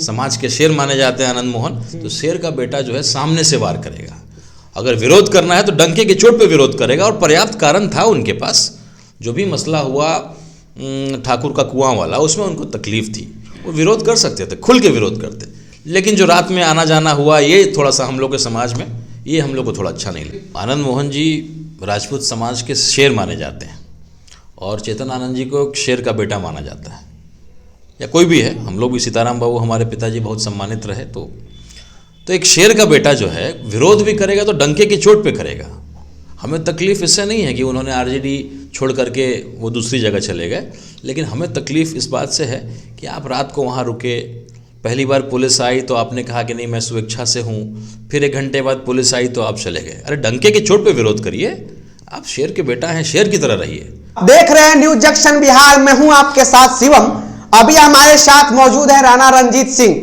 समाज के शेर माने जाते हैं आनंद मोहन, तो शेर का बेटा जो है सामने से वार करेगा। अगर विरोध करना है तो डंके की चोट पे विरोध करेगा, और पर्याप्त कारण था उनके पास। जो भी मसला हुआ ठाकुर का कुआं वाला, उसमें उनको तकलीफ थी, वो विरोध कर सकते थे, खुल के विरोध करते। लेकिन जो रात में आना जाना हुआ, ये थोड़ा सा हम लोग के समाज में, ये हम लोग को थोड़ा अच्छा नहीं लगा। आनंद मोहन जी राजपूत समाज के शेर माने जाते हैं, और चेतन आनंद जी को शेर का बेटा माना जाता है, या कोई भी है। हम लोग भी, सीताराम बाबू हमारे पिताजी बहुत सम्मानित रहे, तो एक शेर का बेटा जो है विरोध भी करेगा तो डंके की चोट पे करेगा। हमें तकलीफ़ इससे नहीं है कि उन्होंने आरजेडी छोड़ करके वो दूसरी जगह चले गए, लेकिन हमें तकलीफ़ इस बात से है कि आप रात को वहाँ रुके। पहली बार पुलिस आई तो आपने कहा कि नहीं मैं स्वेच्छा से हूँ, फिर 1 घंटे बाद पुलिस आई तो आप चले गए। अरे डंके की चोट पे विरोध करिए, आप शेर के बेटा हैं, शेर की तरह रहिए। देख रहे हैं न्यूज जंक्शन बिहार, मैं हूं आपके साथ शिवम। अभी हमारे साथ मौजूद है राणा रणजीत सिंह,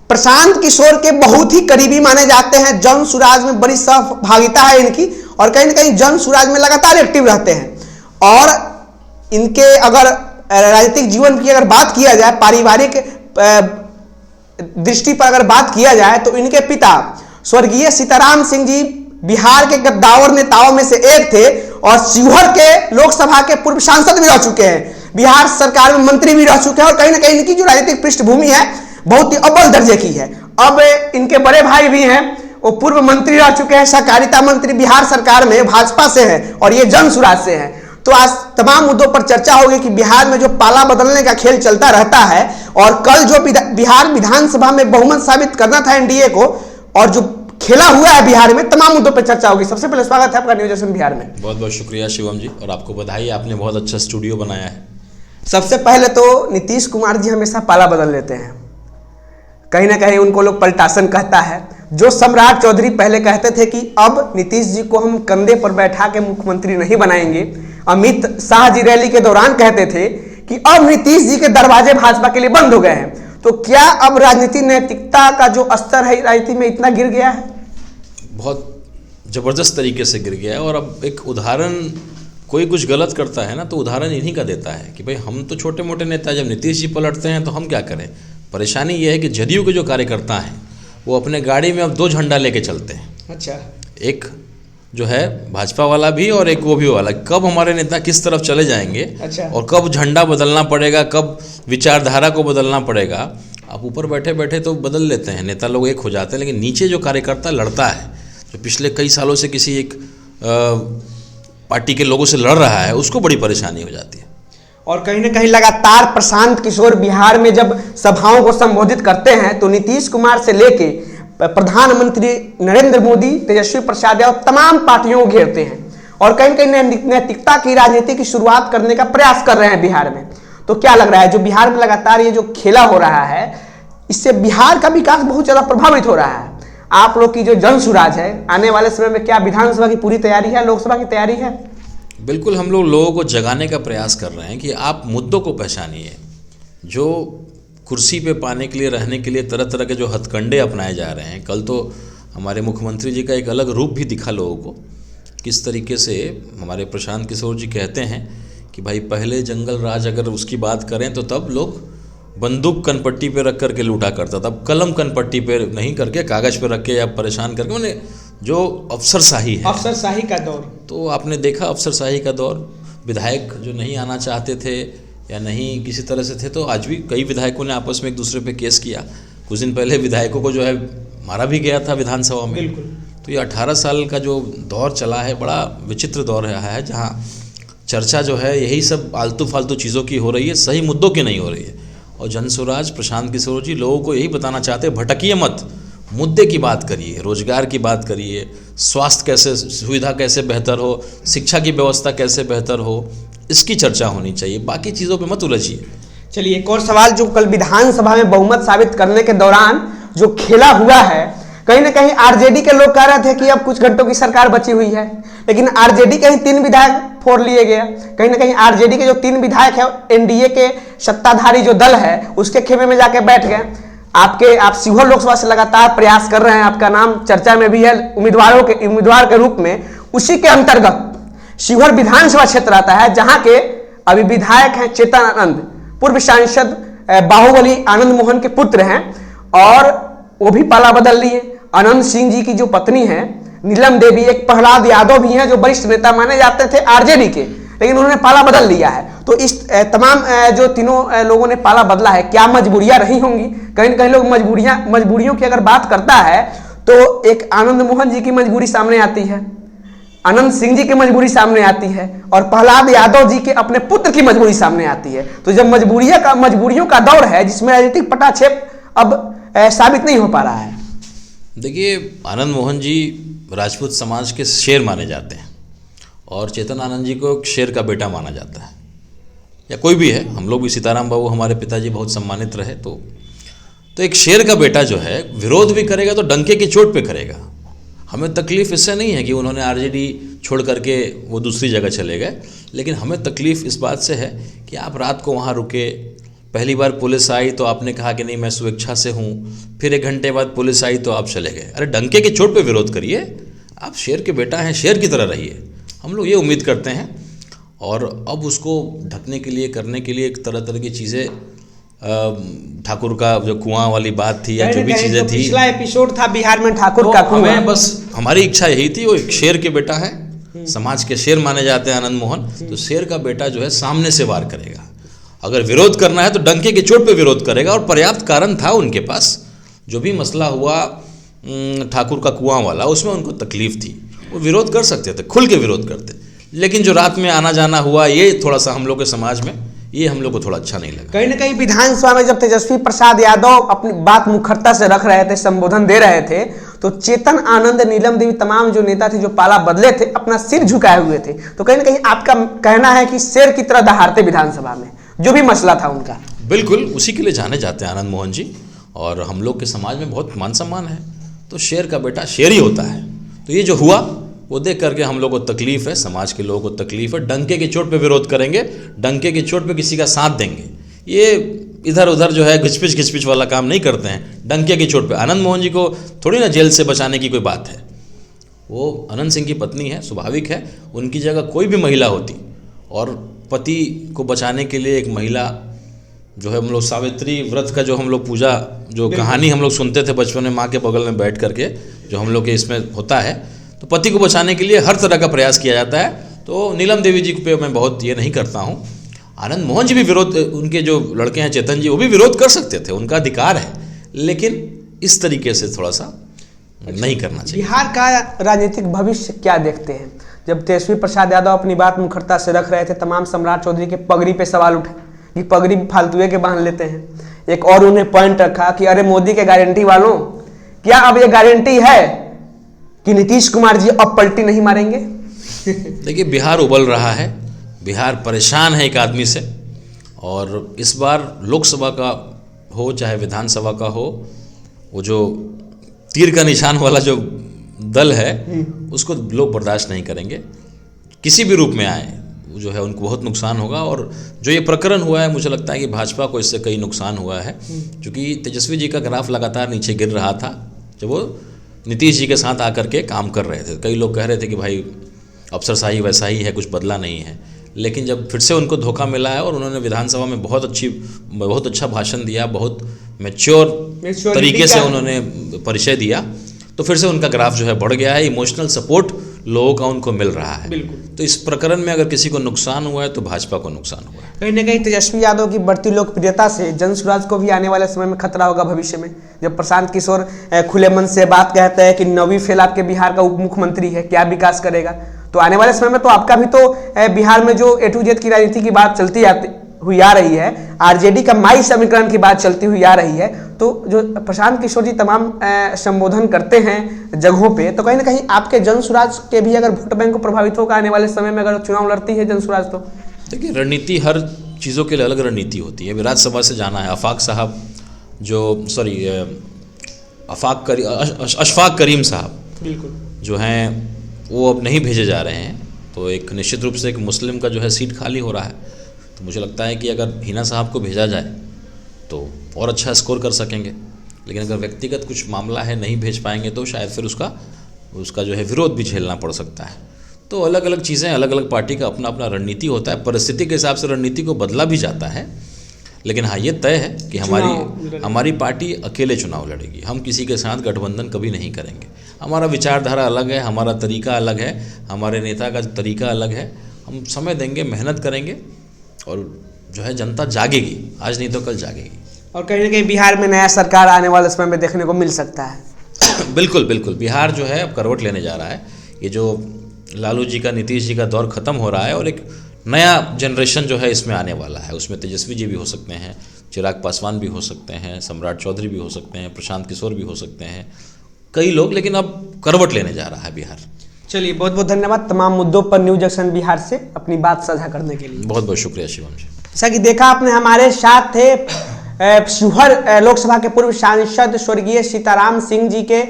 प्रशांत किशोर के बहुत ही करीबी माने जाते हैं। जन सुराज में बड़ी सहभागिता है इनकी, और कहीं ना कहीं जन सुराज में लगातार एक्टिव रहते हैं। और इनके अगर राजनीतिक जीवन की अगर बात किया जाए, पारिवारिक दृष्टि पर अगर बात किया जाए, तो इनके पिता स्वर्गीय सीताराम सिंह जी बिहार के गद्दावर नेताओं में से एक थे, और शिवहर के लोकसभा के पूर्व सांसद भी रह चुके हैं, बिहार सरकार में मंत्री भी रह चुके हैं, और कहीं ना कहीं इनकी जो राजनीतिक पृष्ठभूमि है बहुत ही अव्वल दर्जे की है। अब इनके बड़े भाई भी हैं, वो पूर्व मंत्री रह चुके हैं, सहकारिता मंत्री बिहार सरकार में भाजपा से हैं, और ये जन सुराज से हैं। तो आज तमाम मुद्दों पर चर्चा होगी कि बिहार में जो पाला बदलने का खेल चलता रहता है, और कल जो बिहार विधानसभा में बहुमत साबित करना था एनडीए को, और जो खेला हुआ है बिहार में, तमाम मुद्दों पर चर्चा होगी। सबसे पहले स्वागत है आपका न्यूज जंक्शन बिहार में। बहुत बहुत शुक्रिया शिवम जी, और आपको बधाई, आपने बहुत अच्छा स्टूडियो बनाया है। सबसे पहले तो नीतीश कुमार जी हमेशा पाला बदल लेते हैं, कहीं ना कहीं उनको लोग पलटासन कहता है। जो सम्राट चौधरी पहले कहते थे कि अब नीतीश जी को हम कंधे पर बैठा के मुख्यमंत्री नहीं बनाएंगे, अमित शाह जी रैली के दौरान कहते थे कि अब नीतीश जी के दरवाजे भाजपा के लिए बंद हो गए हैं। तो क्या अब राजनीति नैतिकता का जो स्तर है राजनीति में इतना गिर गया है? बहुत ज़बरदस्त तरीके से गिर गया है। और अब एक उदाहरण, कोई कुछ गलत करता है ना तो उदाहरण इन्हीं का देता है कि भाई हम तो छोटे मोटे नेता, जब नीतीश जी पलटते हैं तो हम क्या करें। परेशानी ये है कि जदयू के जो कार्यकर्ता हैं वो अपने गाड़ी में अब 2 झंडा लेके चलते हैं। अच्छा, एक जो है भाजपा वाला भी और एक वो भी वाला। कब हमारे नेता किस तरफ चले जाएंगे, अच्छा, और कब झंडा बदलना पड़ेगा, कब विचारधारा को बदलना पड़ेगा। आप ऊपर बैठे बैठे तो बदल लेते हैं, नेता लोग एक हो जाते हैं, लेकिन नीचे जो कार्यकर्ता लड़ता है, जो पिछले कई सालों से किसी एक पार्टी के लोगों से लड़ रहा है, उसको बड़ी परेशानी हो जाती है। और कहीं ना कहीं लगातार प्रशांत किशोर बिहार में जब सभाओं को संबोधित करते हैं तो नीतीश कुमार से लेके प्रधानमंत्री नरेंद्र मोदी, तेजस्वी प्रसाद यादव, तमाम पार्टियों को घेरते हैं, और कहीं ना कहीं नैतिकता की राजनीति की शुरुआत करने का प्रयास कर रहे हैं बिहार में। तो क्या लग रहा है, जो बिहार में लगातार ये जो खेला हो रहा है, इससे बिहार का विकास बहुत ज़्यादा प्रभावित हो रहा है? आप लोग की जो जन सुराज है, आने वाले समय में क्या विधानसभा की पूरी तैयारी है, लोकसभा की तैयारी है? बिल्कुल, हम लोगों को जगाने का प्रयास कर रहे हैं कि आप मुद्दों को पहचानिए। जो कुर्सी पे पाने के लिए, रहने के लिए तरह तरह के जो हथकंडे अपनाए जा रहे हैं, कल तो हमारे मुख्यमंत्री जी का एक अलग रूप भी दिखा लोगों को, किस तरीके से हमारे प्रशांत किशोर जी कहते हैं कि भाई पहले जंगल राज अगर उसकी बात करें तो तब लोग बंदूक कनपट्टी पे रख करके लूटा करता था, अब कलम कनपट्टी पे नहीं करके कागज़ पे रख के या परेशान करके, मैंने जो अफसरशाही है, अफसरशाही का दौर, तो आपने देखा अफसरशाही का दौर। विधायक जो नहीं आना चाहते थे या नहीं किसी तरह से थे, तो आज भी कई विधायकों ने आपस में एक दूसरे पे केस किया। कुछ दिन पहले विधायकों को जो है मारा भी गया था विधानसभा में। बिल्कुल। तो ये 18 साल का जो दौर चला है, बड़ा विचित्र दौर रहा है, जहाँ चर्चा जो है यही सब आलतू फालतू चीज़ों की हो रही है, सही मुद्दों की नहीं हो रही है। और जनसुराज प्रशांत किशोर जी लोगों को यही बताना चाहते हैं, भटकिए मत, मुद्दे की बात करिए, रोजगार की बात करिए, स्वास्थ्य कैसे, सुविधा कैसे बेहतर हो, शिक्षा की व्यवस्था कैसे बेहतर हो, इसकी चर्चा होनी चाहिए, बाकी चीज़ों पे मत उलझिए। चलिए, एक और सवाल, जो कल विधानसभा में बहुमत साबित करने के दौरान जो खेला हुआ है, कहीं ना कहीं आरजेडी के लोग कह रहे थे कि अब कुछ घंटों की सरकार बची हुई है, लेकिन आरजेडी के ही 3 विधायक फोड़ लिए गया। कहीं ना कहीं आरजेडी के जो 3 विधायक है, एनडीए के सत्ताधारी जो दल है उसके खेमे में जाके बैठ गए। आप शिवहर लोकसभा से लगातार प्रयास कर रहे हैं, आपका नाम चर्चा में भी है उम्मीदवार के रूप में। उसी के अंतर्गत शिवहर विधानसभा क्षेत्र आता है, जहां के अभी विधायक हैं चेतन आनंद, पूर्व सांसद बाहुबली आनंद मोहन के पुत्र हैं। और वो भी पाला बदल लिए। अनंत सिंह जी की जो पत्नी है नीलम देवी, एक प्रहलाद यादव भी हैं जो वरिष्ठ नेता माने जाते थे आरजेडी के, लेकिन उन्होंने पाला बदल लिया है। तो इस तमाम जो तीनों लोगों ने पाला बदला है, क्या मजबूरियां रही होंगी? कहीं न कहीं लोग मजबूरियों की अगर बात करता है तो एक आनंद मोहन जी की मजबूरी सामने आती है, अनंत सिंह जी की मजबूरी सामने आती है, और प्रहलाद यादव जी के अपने पुत्र की मजबूरी सामने आती है। तो जब मजबूरियों का दौर है जिसमें राजनीतिक पटाक्षेप अब साबित नहीं हो पा रहा है। देखिए, आनंद मोहन जी राजपूत समाज के शेर माने जाते हैं और चेतन आनंद जी को शेर का बेटा माना जाता है, या कोई भी है। हम लोग भी, सीताराम बाबू हमारे पिताजी बहुत सम्मानित रहे। तो एक शेर का बेटा जो है विरोध भी करेगा तो डंके की चोट पे करेगा। हमें तकलीफ इससे नहीं है कि उन्होंने आरजेडी छोड़ करके वो दूसरी जगह चले गए, लेकिन हमें तकलीफ इस बात से है कि आप रात को वहाँ रुके। पहली बार पुलिस आई तो आपने कहा कि नहीं मैं स्वेच्छा से हूँ, फिर 1 घंटे बाद पुलिस आई तो आप चले गए। अरे डंके की चोट पे विरोध करिए, आप शेर के बेटा हैं, शेर की तरह रहिए। हम लोग ये उम्मीद करते हैं। और अब उसको ढकने के लिए, करने के लिए एक तरह की चीज़ें, ठाकुर का जो कुआं वाली बात थी या जो भी चीज़ें थी, पिछला एपिसोड था बिहार में ठाकुर का कुआं, हमें बस हमारी इच्छा यही थी। वो एक शेर के बेटा है, समाज के शेर माने जाते हैं आनंद मोहन, तो शेर का बेटा जो है सामने से वार करेगा। अगर विरोध करना है तो डंके की चोट पे विरोध करेगा, और पर्याप्त कारण था उनके पास। जो भी मसला हुआ ठाकुर का कुआं वाला, उसमें उनको तकलीफ थी, वो विरोध कर सकते थे, खुल के विरोध करते। लेकिन जो रात में आना जाना हुआ, ये थोड़ा सा हम लोग के समाज में, ये हम लोग को थोड़ा अच्छा नहीं लगा। कहीं ना कहीं विधानसभा में जब तेजस्वी प्रसाद यादव अपनी बात मुखरता से रख रहे थे, संबोधन दे रहे थे, तो चेतन आनंद, नीलम देवी, तमाम जो नेता थे जो पाला बदले थे, अपना सिर झुकाए हुए थे। तो कहीं ना कहीं आपका कहना है कि शेर की तरह दहाड़ते विधानसभा में जो भी मसला था उनका। बिल्कुल, उसी के लिए जाने जाते हैं आनंद मोहन जी, और हम लोग के समाज में बहुत मान सम्मान है। तो शेर का बेटा शेर ही होता है। तो ये जो हुआ वो देख करके हम लोग को तकलीफ है, समाज के लोगों को तकलीफ है। डंके की चोट पे विरोध करेंगे, डंके की चोट पे किसी का साथ देंगे, ये इधर उधर जो है घिचपिच वाला काम नहीं करते हैं। डंके की चोट पे आनंद मोहन जी को थोड़ी ना जेल से बचाने की कोई बात है। वो अनंत सिंह की पत्नी है, स्वाभाविक है। उनकी जगह कोई भी महिला होती और पति को बचाने के लिए एक महिला जो है, हम लोग सावित्री व्रत का जो हम लोग पूजा, जो कहानी हम लोग सुनते थे बचपन में माँ के बगल में बैठ करके, जो हम लोग के इसमें होता है, तो पति को बचाने के लिए हर तरह का प्रयास किया जाता है। तो नीलम देवी जी पे मैं बहुत ये नहीं करता हूँ। आनंद मोहन जी भी विरोध, उनके जो लड़के हैं चेतन जी, वो भी विरोध कर सकते थे, उनका अधिकार है, लेकिन इस तरीके से थोड़ा सा नहीं करना चाहिए। बिहार का राजनीतिक भविष्य क्या देखते हैं? जब तेजस्वी प्रसाद यादव अपनी बात मुखरता से रख रहे थे, तमाम सम्राट चौधरी के पगड़ी पे सवाल उठे कि पगड़ी फालतुए के बांध लेते हैं। एक और उन्हें पॉइंट रखा कि अरे मोदी के गारंटी वालों, क्या अब ये गारंटी है कि नीतीश कुमार जी अब पलटी नहीं मारेंगे? देखिए, बिहार उबल रहा है, बिहार परेशान है एक आदमी से, और इस बार लोकसभा का हो चाहे विधानसभा का हो, वो जो तीर का निशान वाला जो दल है उसको लोग बर्दाश्त नहीं करेंगे। किसी भी रूप में आए जो है उनको बहुत नुकसान होगा। और जो ये प्रकरण हुआ है, मुझे लगता है कि भाजपा को इससे कई नुकसान हुआ है, क्योंकि तेजस्वी जी का ग्राफ लगातार नीचे गिर रहा था जब वो नीतीश जी के साथ आकर के काम कर रहे थे। कई लोग कह रहे थे कि भाई अफसरशाही वैसा ही है, कुछ बदला नहीं है। लेकिन जब फिर से उनको धोखा मिला है और उन्होंने विधानसभा में बहुत अच्छा भाषण दिया, बहुत मैच्योर तरीके से उन्होंने परिचय दिया, तो फिर से उनका ग्राफ जो है बढ़ गया है। इमोशनल सपोर्ट लोगों का उनको मिल रहा है। तो इस प्रकरण में अगर किसी को नुकसान हुआ है तो भाजपा को नुकसान हुआ है। कहीं ना कहीं तेजस्वी यादव की बढ़ती लोकप्रियता से जनसुराज को भी आने वाले समय में खतरा होगा भविष्य में। जब प्रशांत किशोर खुले मन से बात कहते हैं कि 9वीं फेल आपके बिहार का उप मुख्यमंत्री है, क्या विकास करेगा, तो आने वाले समय में तो आपका भी तो बिहार में जो A to Z की राजनीति की बात चलती हुई आ रही है, आरजेडी का माई समीकरण की बात चलती हुई आ रही है, तो जो प्रशांत किशोर जी तमाम संबोधन करते हैं जगहों पे, तो कहीं ना कहीं आपके जनसुराज के भी अगर वोट बैंक को प्रभावित होगा आने वाले समय में अगर चुनाव लड़ती है जनसुराज तो? देखिए, रणनीति हर चीज़ों के लिए अलग रणनीति होती है। राज्यसभा से जाना है, अशफाक करीम साहब बिल्कुल जो हैं वो अब नहीं भेजे जा रहे हैं, तो एक निश्चित रूप से एक मुस्लिम का जो है सीट खाली हो रहा है। तो मुझे लगता है कि अगर हिना साहब को भेजा जाए तो और अच्छा स्कोर कर सकेंगे, लेकिन अगर व्यक्तिगत कुछ मामला है नहीं भेज पाएंगे तो शायद फिर उसका जो है विरोध भी झेलना पड़ सकता है। तो अलग अलग चीज़ें, अलग अलग पार्टी का अपना अपना रणनीति होता है, परिस्थिति के हिसाब से रणनीति को बदला भी जाता है। लेकिन हाँ, ये तय है कि हमारी पार्टी अकेले चुनाव लड़ेगी। हम किसी के साथ गठबंधन कभी नहीं करेंगे। हमारा विचारधारा अलग है, हमारा तरीका अलग है, हमारे नेता का तरीका अलग है। हम समय देंगे, मेहनत करेंगे और जो है जनता जागेगी, आज नहीं तो कल जागेगी। और कहीं ना कहीं बिहार में नया सरकार आने वाले समय में देखने को मिल सकता है। बिल्कुल बिल्कुल, बिहार जो है अब करवट लेने जा रहा है। ये जो लालू जी का, नीतीश जी का दौर खत्म हो रहा है और एक नया जनरेशन जो है इसमें आने वाला है। उसमें तेजस्वी जी भी हो सकते हैं, चिराग पासवान भी हो सकते हैं, सम्राट चौधरी भी हो सकते हैं, प्रशांत किशोर भी हो सकते हैं, कई लोग, लेकिन अब करवट लेने जा रहा है बिहार। चलिए, बहुत बहुत धन्यवाद तमाम मुद्दों पर न्यूज जंक्शन बिहार से अपनी बात साझा करने के लिए। बहुत बहुत शुक्रिया शिवम जी। जैसा कि देखा आपने, हमारे साथ थे शिवहर लोकसभा के पूर्व सांसद स्वर्गीय सीताराम सिंह जी के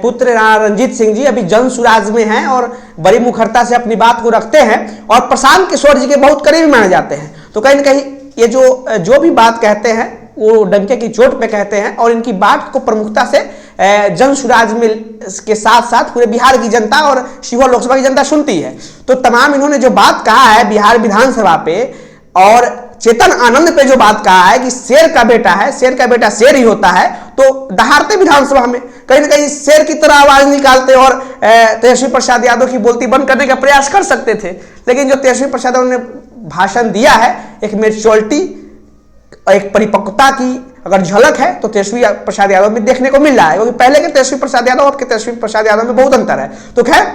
पुत्र राणा रंजीत सिंह जी अभी जन सुराज में हैं और बड़ी मुखरता से अपनी बात को रखते हैं और प्रशांत किशोर जी के बहुत करीबी माने जाते हैं। तो कहीं ना कहीं ये जो भी बात कहते हैं वो डंके की चोट पे कहते हैं और इनकी बात को प्रमुखता से जन सुराज में के साथ साथ पूरे बिहार की जनता और शिवहर लोकसभा की जनता सुनती है। तो तमाम इन्होंने जो बात कहा है बिहार विधानसभा पे और चेतन आनंद पे जो बात कहा है कि शेर का बेटा है, शेर का बेटा शेर ही होता है, तो दहाड़ते विधानसभा में कहीं ना कहीं शेर की तरह आवाज निकालते और तेजस्वी प्रसाद यादव की बोलती बंद करने का प्रयास कर सकते थे। लेकिन जो तेजस्वी प्रसाद यादव ने भाषण दिया है, एक मैच्योरिटी, एक परिपक्वता की अगर झलक है तो तेजस्वी प्रसाद यादव में देखने को मिल रहा है, क्योंकि पहले के तेजस्वी प्रसाद यादव और अब के तेजस्वी प्रसाद यादव में बहुत अंतर है। तो खैर,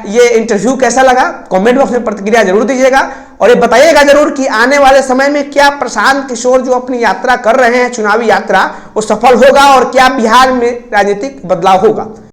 ये इंटरव्यू कैसा लगा कमेंट बॉक्स में प्रतिक्रिया जरूर दीजिएगा और ये बताइएगा जरूर कि आने वाले समय में क्या प्रशांत किशोर जो अपनी यात्रा कर रहे हैं, चुनावी यात्रा, वो सफल होगा और क्या बिहार में राजनीतिक बदलाव होगा।